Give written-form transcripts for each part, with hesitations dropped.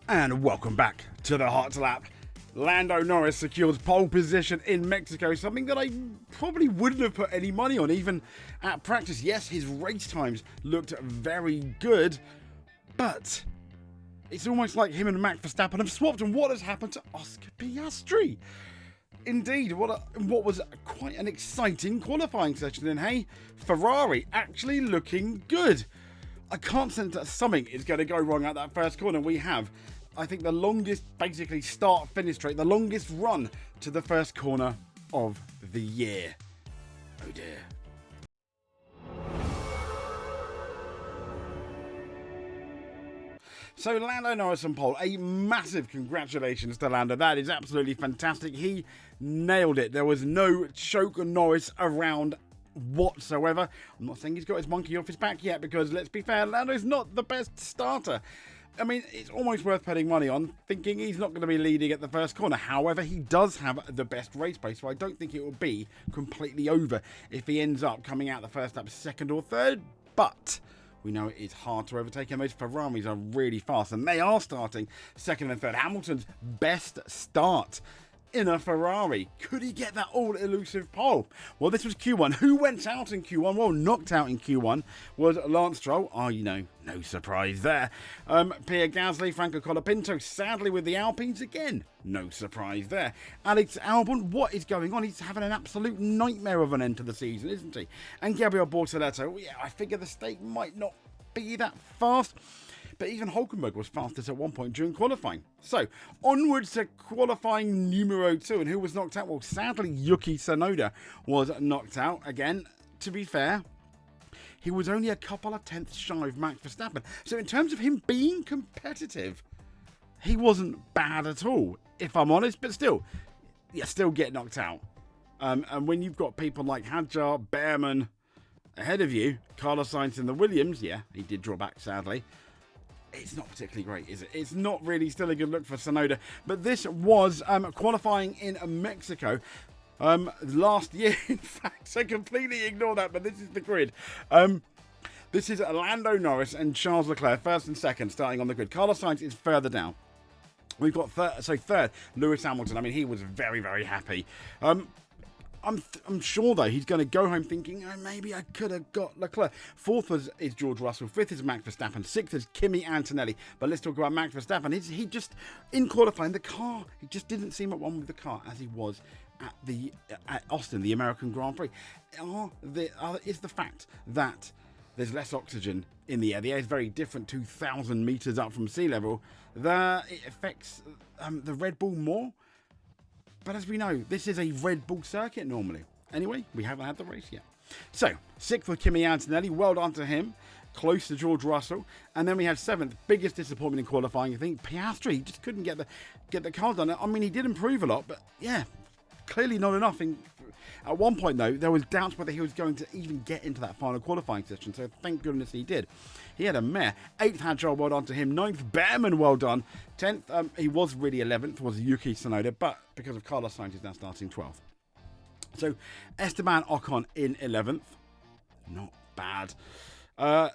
And welcome back to the Hot Lap. Lando Norris secures pole position in Mexico, something that I probably wouldn't have put any money on, even at practice. Yes, his race times looked very good, but it's almost like him and Max Verstappen have swapped, and what has happened to Oscar Piastri? Indeed, what was quite an exciting qualifying session, and hey, Ferrari actually looking good. I can't sense that something is going to go wrong at that first corner. We have, I think, the longest basically start-finish straight, the longest run to the first corner of the year. Oh dear. So Lando Norris on pole, a massive congratulations to Lando. That is absolutely fantastic. He nailed it. There was no choke on Norris around whatsoever. I'm not saying he's got his monkey off his back yet, because let's be fair, Lando's not the best starter. I mean, it's almost worth putting money on, thinking he's not going to be leading at the first corner. However, he does have the best race pace, so I don't think it will be completely over if he ends up coming out the first lap second or third. But we know it's hard to overtake, and those Ferraris are really fast, and they are starting second and third. Hamilton's best start in a Ferrari. Could he get that all elusive pole? Well, this was Q1. Who went out in Q1? Well, knocked out in Q1 was Lance Stroll. Oh, you know, no surprise there. Pierre Gasly, Franco Colapinto, sadly with the Alpines again. No surprise there. Alex Albon, what is going on? He's having an absolute nightmare of an end to the season, isn't he? And Gabriel Bortoleto, well, yeah, I figure the stake might not be that fast, but even Hulkenberg was fastest at one point during qualifying. So, onwards to qualifying numero 2. And who was knocked out? Well, sadly, Yuki Tsunoda was knocked out. Again, to be fair, he was only a couple of tenths shy of Max Verstappen. So, in terms of him being competitive, he wasn't bad at all, if I'm honest. But still, you still get knocked out. And when you've got people like Hadjar, Behrman ahead of you, Carlos Sainz in the Williams, yeah, he did draw back, sadly. It's not particularly great, is it? It's not really still a good look for Tsunoda. But this was qualifying in Mexico last year, in fact. So completely ignore that, but this is the grid. This is Lando Norris and Charles Leclerc, first and second, starting on the grid. Carlos Sainz is further down. We've got third, Lewis Hamilton. I mean, he was very, very happy. I'm sure, though, he's going to go home thinking, oh, maybe I could have got Leclerc. Fourth is George Russell. Fifth is Max Verstappen. Sixth is Kimi Antonelli. But let's talk about Max Verstappen. He just, in qualifying, the car, he just didn't seem at one with the car as he was at Austin, the American Grand Prix. Is the fact that there's less oxygen in the air. The air is very different, 2,000 meters up from sea level. That it affects the Red Bull more. But as we know, this is a Red Bull circuit normally. Anyway, we haven't had the race yet. So, sixth for Kimi Antonelli. Well done to him. Close to George Russell. And then we have seventh. Biggest disappointment in qualifying. I think Piastri just couldn't get the car done. I mean, he did improve a lot, but yeah, clearly not enough. At one point, though, there was doubts whether he was going to even get into that final qualifying session. So thank goodness he did. He had a mare. Eighth, Hadjar, well done to him. Ninth, Behrman, well done. 10th, he was really 11th, was Yuki Tsunoda, but because of Carlos Sainz, he's now starting 12th. So Esteban Ocon in 11th. Not bad.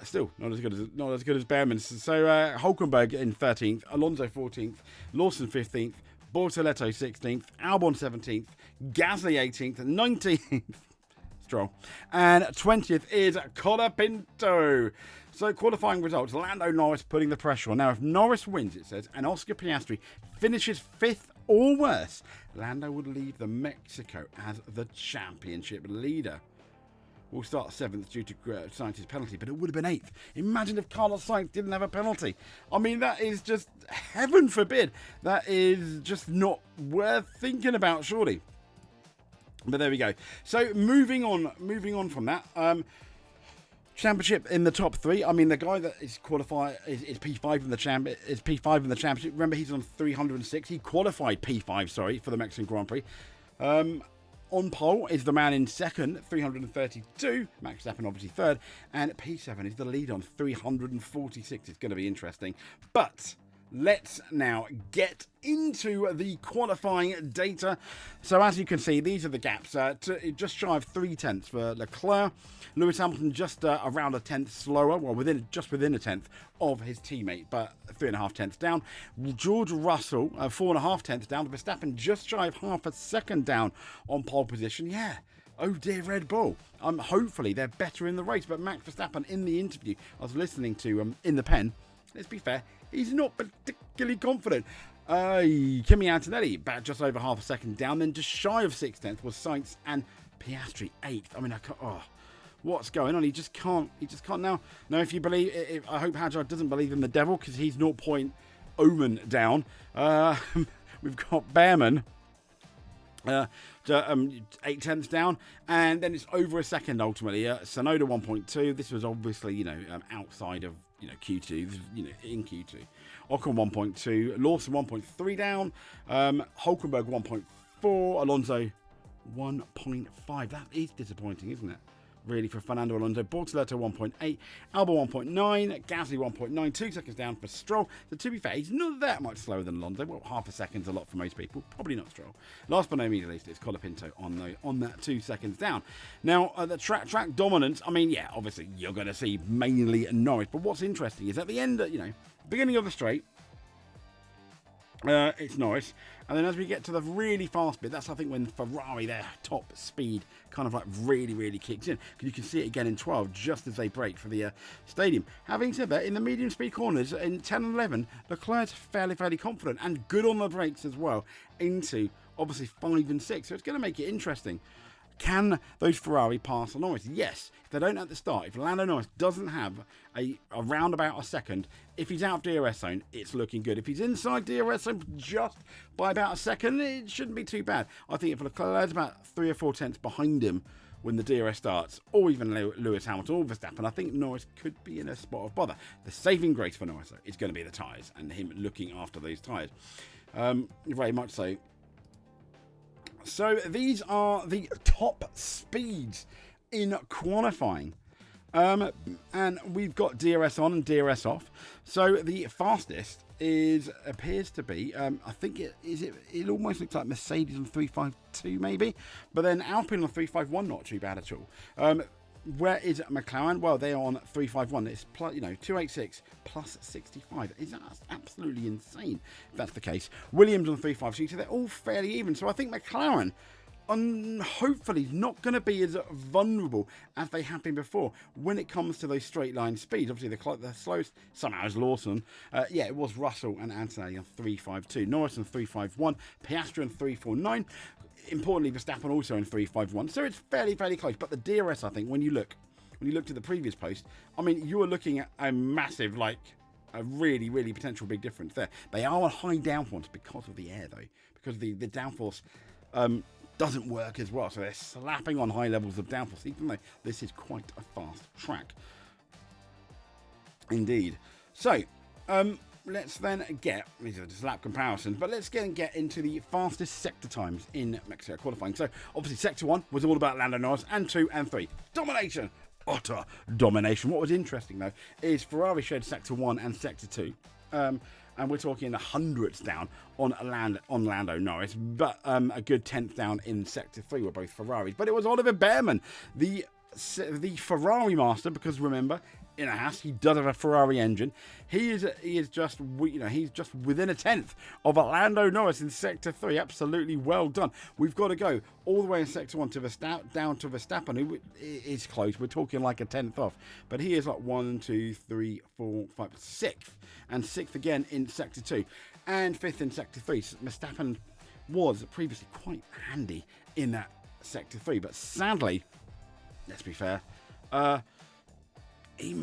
Still not as good as Behrman. So Hulkenberg in 13th, Alonso 14th, Lawson 15th, Bortoleto 16th, Albon 17th, Gasly 18th, 19th, Stroll, and 20th is Colapinto. So qualifying results, Lando Norris putting the pressure on. Now, if Norris wins, it says, and Oscar Piastri finishes 5th or worse, Lando would leave the Mexico as the championship leader. We'll start 7th due to Sainz's penalty, but it would have been 8th. Imagine if Carlos Sainz didn't have a penalty. I mean, that is just, heaven forbid, that is just not worth thinking about, surely. But there we go. So moving on from that, championship in the top 3. I mean, the guy that is qualified is P5 in the championship. Remember, he's on 306. He qualified P5, for the Mexican Grand Prix. On pole is the man in second, 332. Max Verstappen obviously third. And P7 is the lead on 346. It's going to be interesting. But let's now get into the qualifying data. So as you can see, these are the gaps. Just shy of 0.3 for Leclerc. Lewis Hamilton just around a tenth slower, well, just within a tenth of his teammate, but 3.5 tenths down. George Russell, 4.5 tenths down. Verstappen just shy of half a second down on pole position. Yeah. Oh dear, Red Bull. Hopefully they're better in the race. But Max Verstappen, in the interview I was listening to in the pen, let's be fair, he's not particularly confident. Kimi Antonelli, about just over half a second down. Then just shy of 6 tenths was Sainz and Piastri 8th. I mean, what's going on? He just can't now. Now, if you believe, I hope Hadjar doesn't believe in the devil, because he's 0.0 down. We've got Behrman. 8 tenths down, and then it's over a second ultimately. Sonoda 1.2. This was obviously outside of Q2, in Q2. Ocon 1.2, Lawson 1.3 down, Hulkenberg 1.4, Alonso 1.5. That is disappointing, isn't it? Really, for Fernando Alonso. Bortoleto 1.8, Alba 1.9, Gasly 1.9, 2 seconds down for Stroll. So to be fair, he's not that much slower than Alonso. Well, half a second's a lot for most people. Probably not Stroll. Last but no means least, it's Colapinto on that 2 seconds down. Now, the track dominance, I mean, yeah, obviously you're going to see mainly Norris. But what's interesting is at the end, beginning of the straight, it's Norris, and then as we get to the really fast bit, that's I think when Ferrari, their top speed, kind of like really kicks in, because you can see it again in 12 just as they break for the stadium. Having said that, in the medium speed corners in 10 and 11, Leclerc's fairly confident and good on the brakes as well into obviously 5 and 6, so it's going to make it interesting. Can those Ferrari pass Norris? Yes. If they don't at the start, if Lando Norris doesn't have around about a second, if he's out of DRS zone, it's looking good. If he's inside DRS zone just by about a second, it shouldn't be too bad. I think if Leclerc's about 3 or 4 tenths behind him when the DRS starts, or even Lewis Hamilton or Verstappen, I think Norris could be in a spot of bother. The saving grace for Norris, though, is going to be the tyres and him looking after those tyres. Very much so. So these are the top speeds in qualifying. And we've got DRS on and DRS off. So the fastest appears to be, I think it almost looks like Mercedes on 352 maybe. But then Alpine on 351, not too bad at all. Where is McLaren? Well, they're on 351. It's 286 plus 65. That's absolutely insane if that's the case. Williams on 352. So they're all fairly even. So I think McLaren hopefully not going to be as vulnerable as they have been before when it comes to those straight line speeds. Obviously, the slowest somehow is Lawson. It was Russell and Antonelli on 352. Norris on 351. Piastri on 349. Importantly, Verstappen also in 351. So it's fairly close. But the DRS, I think, when you looked at the previous post, I mean, you were looking at a massive, a really potential big difference there. They are on high downforce because of the air, though. Because the downforce doesn't work as well. So they're slapping on high levels of downforce, even though this is quite a fast track. Indeed. So, let's then get, these are just lap comparisons, but let's get into the fastest sector times in Mexico qualifying. So, obviously, Sector 1 was all about Lando Norris, and 2 and 3. Domination! Utter domination. What was interesting, though, is Ferrari shared Sector 1 and Sector 2. And we're talking in the hundredths down on Lando Norris, but a good 10th down in Sector 3 were both Ferraris. But it was Oliver Behrman, the Ferrari master, because remember, in a Haas, he does have a Ferrari engine. He is just he's just within a tenth of Lando Norris in Sector 3. Absolutely well done. We've got to go all the way in Sector 1 to down to Verstappen, who is close. We're talking like a tenth off, but he is like 1, 2, 3, 4, 5, 6th, and 6th again in Sector 2, and 5th in Sector 3. So Verstappen was previously quite handy in that Sector 3, but sadly, let's be fair, he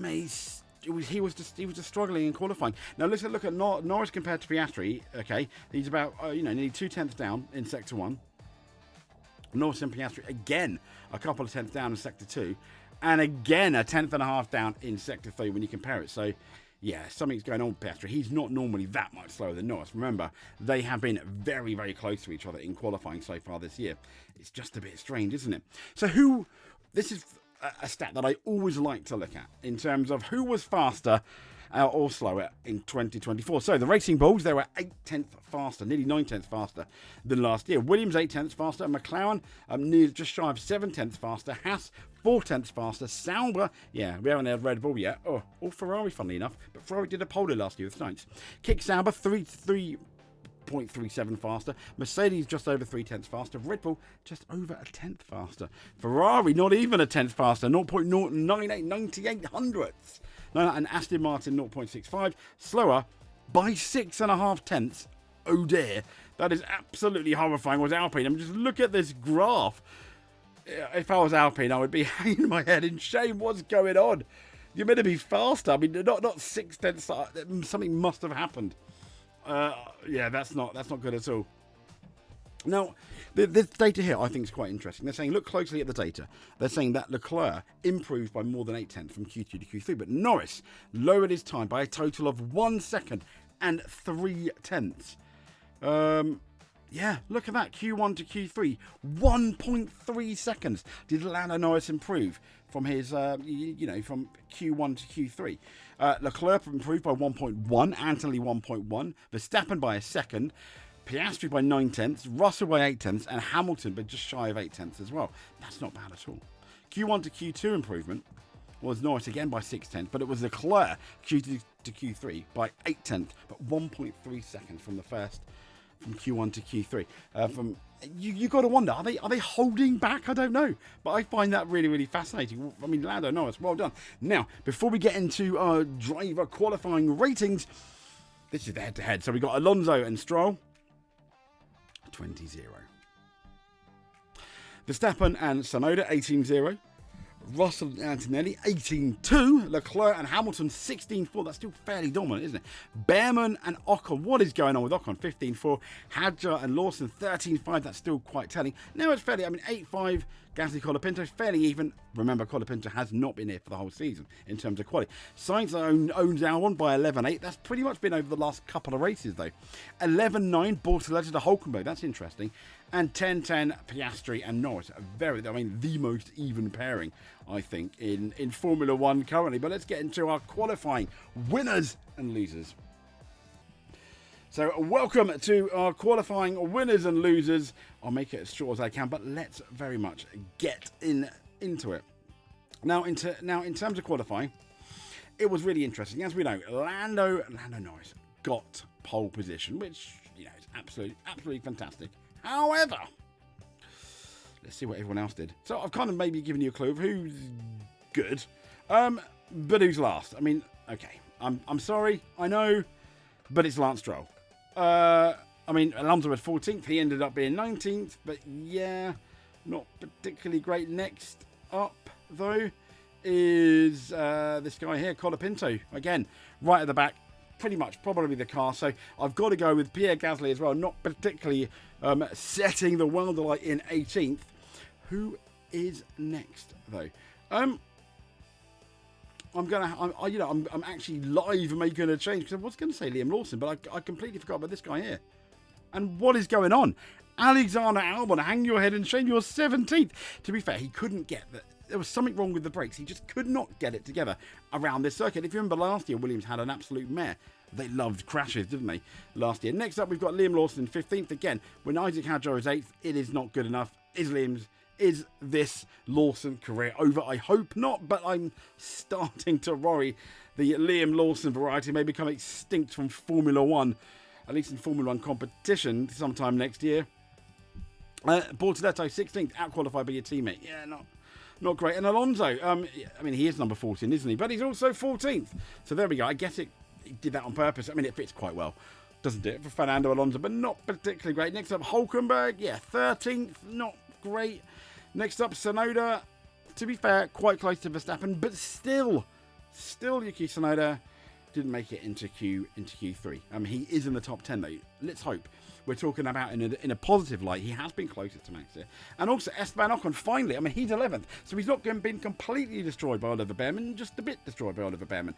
was just struggling in qualifying. Now let's look at Norris compared to Piastri. Okay, he's about nearly 2 tenths down in Sector 1. Norris and Piastri again a couple of tenths down in Sector 2, and again a tenth and a half down in Sector 3 when you compare it. So yeah, something's going on with Piastri. He's not normally that much slower than Norris. Remember, they have been very close to each other in qualifying so far this year. It's just a bit strange, isn't it? So this is a stat that I always like to look at in terms of who was faster or slower in 2024. So the Racing Bulls, they were 8/10 faster, nearly 9/10 faster than last year. Williams 8/10 faster, McLaren near just shy of 7/10 faster, Haas 4/10 faster, Sauber, yeah, we haven't had Red Bull yet, or Ferrari, funnily enough, but Ferrari did a pole last year with Sainz. Kick Sauber 3.37 faster, Mercedes just over 3/10 faster, Red Bull just over a tenth faster, Ferrari not even a tenth faster, 0.098 hundredths, and Aston Martin 0.65 slower by 6.5 tenths. Oh dear, that is absolutely horrifying. Was Alpine? I mean, just look at this graph. If I was Alpine, I would be hanging my head in shame. What's going on? You're meant to be faster. I mean, not 6 tenths. Something must have happened. Yeah, that's not good at all. Now, this data here I think is quite interesting. They're saying, look closely at the data. They're saying that Leclerc improved by more than 8/10 from Q2 to Q3, but Norris lowered his time by a total of 1 second and 3/10. Yeah, look at that. Q1 to Q3, 1.3 seconds did Lando Norris improve from his, from Q1 to Q3. Leclerc improved by 1.1, Anthony 1.1, Verstappen by a second, Piastri by 9/10, Russell by 8/10, and Hamilton by just shy of 8/10 as well. That's not bad at all. Q1 to Q2 improvement was Norris again by 6/10, but it was Leclerc Q2 to Q3 by 8/10, but 1.3 seconds from the first. From Q1 to Q3, you got to wonder, are they holding back? I don't know, but I find that really, really fascinating. I mean, Lando Norris, well done. Now, before we get into our driver qualifying ratings, this is the head-to-head. So we got Alonso and Stroll, 20-0. Verstappen and Tsunoda, 18-0. Russell and Antonelli, 18-2. Leclerc and Hamilton, 16-4. That's still fairly dominant, isn't it? Behrman and Ocon. What is going on with Ocon? 15-4. Hadjar and Lawson, 13-5. That's still quite telling. Now it's fairly, 8-5. Gasly, Colapinto, fairly even. Remember, Colapinto has not been here for the whole season in terms of quality. Sainz owns Albon by 11-8. That's pretty much been over the last couple of races, though. 11-9. Bortoletti to Hulkenberg. That's interesting. And 10-10, Piastri and Norris. The most even pairing, I think, in Formula One currently. But let's get into our qualifying winners and losers. So welcome to our qualifying winners and losers. I'll make it as short as I can, but let's very much get into it. Now, in terms of qualifying, it was really interesting. As we know, Lando Norris got pole position, which is absolutely fantastic. However, let's see what everyone else did. So I've kind of maybe given you a clue of who's good, but who's last. I mean, okay, I'm sorry, I know, but it's Lance Stroll. Alonso was 14th. He ended up being 19th, but yeah, not particularly great. Next up, though, is this guy here, Colapinto. Again, right at the back. Pretty much probably the car, so I've got to go with Pierre Gasly as well, not particularly setting the world alight in 18th. Who is next though? I'm actually live making a change because I was going to say Liam Lawson, but I completely forgot about this guy here. And what is going on? Alexander Albon, hang your head in shame. You're 17th. To be fair, he couldn't get the. There was something wrong with the brakes. He just could not get it together around this circuit. If you remember last year, Williams had an absolute mare. They loved crashes, didn't they, last year? Next up, we've got Liam Lawson, 15th. Again, when Isaac Hadjar is 8th, it is not good enough. Is this Lawson career over? I hope not, but I'm starting to worry the Liam Lawson variety may become extinct from Formula One, at least in Formula One competition sometime next year. Bortoletti, 16th, out-qualified by your teammate. Yeah, not great. And Alonso, he is number 14, isn't he? But he's also 14th. So there we go. I guess he did that on purpose. It fits quite well. Doesn't it for Fernando Alonso, but not particularly great. Next up, Hulkenberg. Yeah, 13th. Not great. Next up, Tsunoda. To be fair, quite close to Verstappen, but still Yuki Tsunoda didn't make it into Q3. He is in the top 10 though. Let's hope. We're talking about in a positive light. He has been closer to Max here. And also Esteban Ocon, finally. He's 11th. So he's not been completely destroyed by Oliver Behrman, just a bit destroyed by Oliver Behrman.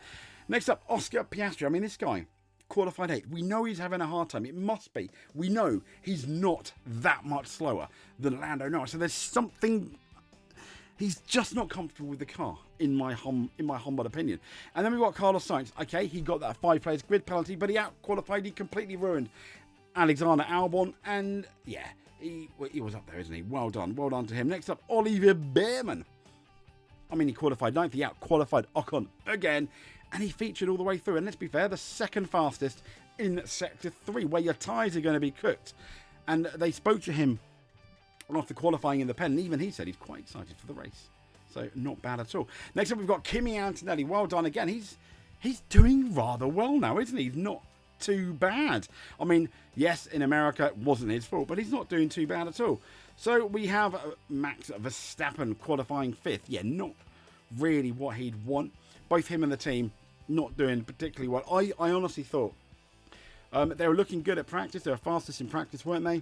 Next up, Oscar Piastri. This guy, qualified 8th. We know he's having a hard time. It must be. We know he's not that much slower than Lando Norris. So there's something He's just not comfortable with the car, in my humble opinion. And then we've got Carlos Sainz. Okay, he got that 5 players grid penalty, but he out-qualified. He completely ruined Alexander Albon. And, yeah, he was up there, isn't he? Well done. Well done to him. Next up, Oliver Behrman. I mean, he qualified 9th. He out-qualified Ocon again. And he featured all the way through. And let's be fair, the second fastest in Sector 3, where your tyres are going to be cooked. And they spoke to him after qualifying in the pen, and even he said he's quite excited for the race. So, not bad at all. Next up, we've got Kimi Antonelli. Well done again. He's doing rather well now, isn't he? He's not too bad. I mean, yes, in America, it wasn't his fault, but he's not doing too bad at all. So, we have Max Verstappen qualifying 5th. Yeah, not really what he'd want. Both him and the team not doing particularly well. I honestly thought they were looking good at practice. They were fastest in practice, weren't they?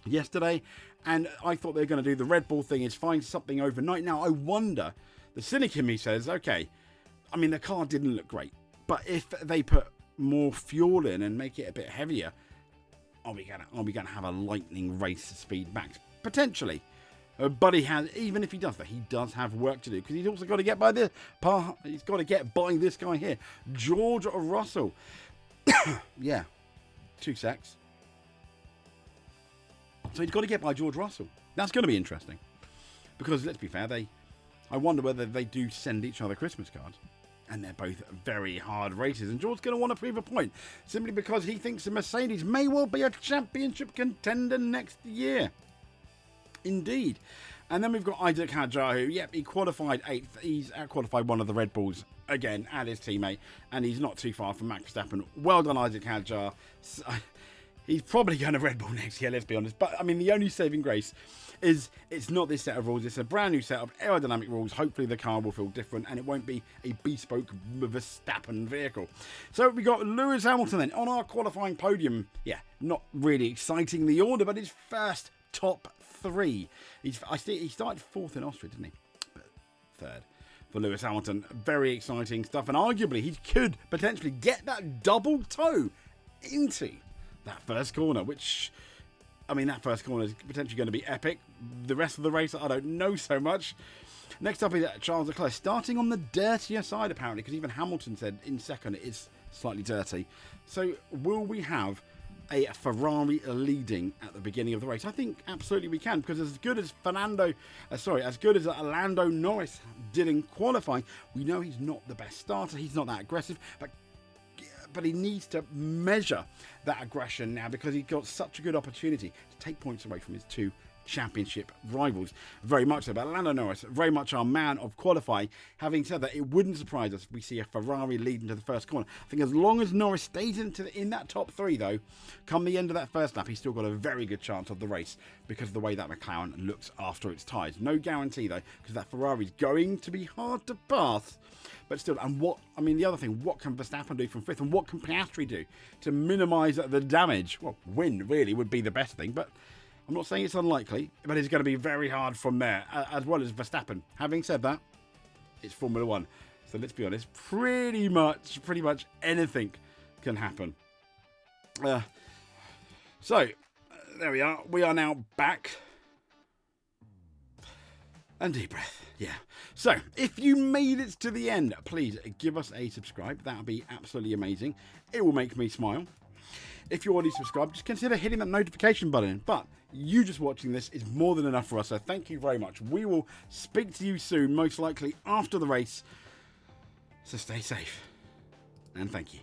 Yesterday, and I thought they were going to do the Red Bull thing, is find something overnight. Now I wonder, the cynic in me says, okay, I mean the car didn't look great, but if they put more fuel in and make it a bit heavier, are we gonna have a lightning race to speed max? Potentially. But even if he does that, he does have work to do, because he's also got to get by this guy here, George Russell. Yeah, 2 secs. So he's got to get by George Russell. That's going to be interesting. Because, let's be fair, I wonder whether they do send each other Christmas cards. And they're both very hard races. And George's going to want to prove a point. Simply because he thinks the Mercedes may well be a championship contender next year. Indeed. And then we've got Isaac Hadjar, who, yep, he qualified 8th. He's out-qualified one of the Red Bulls again, and his teammate. And he's not too far from Max Verstappen. Well done, Isaac Hadjar. He's probably going to Red Bull next year, let's be honest. But, I mean, the only saving grace is it's not this set of rules. It's a brand new set of aerodynamic rules. Hopefully the car will feel different and it won't be a bespoke Verstappen vehicle. So we got Lewis Hamilton then on our qualifying podium. Yeah, not really exciting the order, but his first top 3. He started 4th in Austria, didn't he? But 3rd. For Lewis Hamilton. Very exciting stuff. And arguably he could potentially get that double toe into that first corner, which, I mean, that first corner is potentially going to be epic. The rest of the race, I don't know so much. Next up is Charles Leclerc, starting on the dirtier side, apparently, because even Hamilton said in second it is slightly dirty. So, will we have a Ferrari leading at the beginning of the race? I think absolutely we can, because as good as Lando Norris did in qualifying, we know he's not the best starter. He's not that aggressive, but he needs to measure that aggression now, because he got such a good opportunity to take points away from his 2 championship rivals. Very much so. But Lando Norris, very much our man of qualifying. Having said that, it wouldn't surprise us if we see a Ferrari lead into the first corner. I think as long as Norris stays in that top 3, though, come the end of that first lap, he's still got a very good chance of the race, because of the way that McLaren looks after its tyres. No guarantee, though, because that Ferrari's going to be hard to pass. But still, and the other thing, what can Verstappen do from 5th, and what can Piastri do to minimise the damage? Well, win, really, would be the best thing, but I'm not saying it's unlikely, but it's going to be very hard from there, as well as Verstappen. Having said that, it's Formula 1. So let's be honest, pretty much anything can happen. So, there we are. We are now back. And deep breath, yeah. So, if you made it to the end, please give us a subscribe. That would be absolutely amazing. It will make me smile. If you're already subscribed, just consider hitting that notification button. But you just watching this is more than enough for us, so thank you very much. We will speak to you soon, most likely after the race. So stay safe, and thank you.